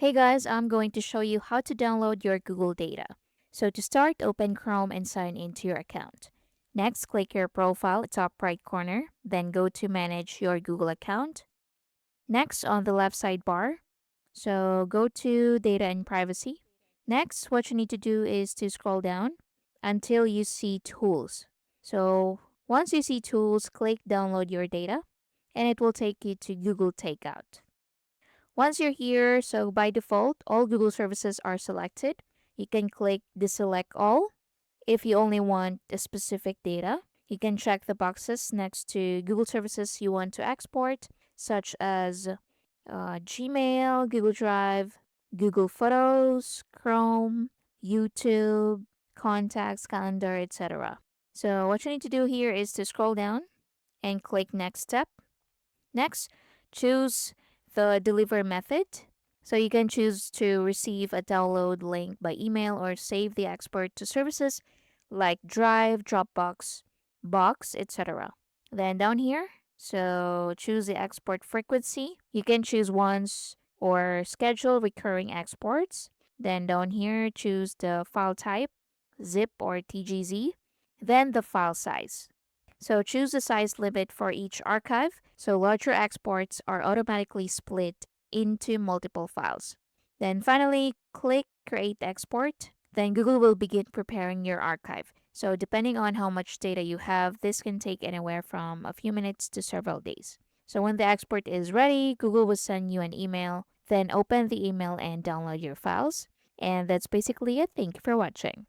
Hey guys, I'm going to show you how to download your Google data. So to start, open Chrome and sign into your account. Next, click your profile at top right corner, then go to manage your Google account. Next, on the left sidebar, so go to data and privacy. Next, what you need to do is to scroll down until you see tools. So once you see tools, click download your data and it will take you to Google Takeout. Once you're here, so by default, all Google services are selected. You can click deselect all if you only want a specific data. You can check the boxes next to Google services you want to export, such as Gmail, Google Drive, Google Photos, Chrome, YouTube, Contacts, Calendar, etc. So, what you need to do here is to scroll down and click Next Step. Next, choose the deliver method. So you can choose to receive a download link by email or save the export to services like Drive, Dropbox, Box, etc. Then down here, so choose the export frequency. You can choose once or schedule recurring exports. Then down here, choose the file type, zip or TGZ. Then the file size. So choose the size limit for each archive, so larger exports are automatically split into multiple files. Then finally, click Create Export. Then Google will begin preparing your archive. So depending on how much data you have, this can take anywhere from a few minutes to several days. So when the export is ready, Google will send you an email. Then open the email and download your files. And that's basically it. Thank you for watching.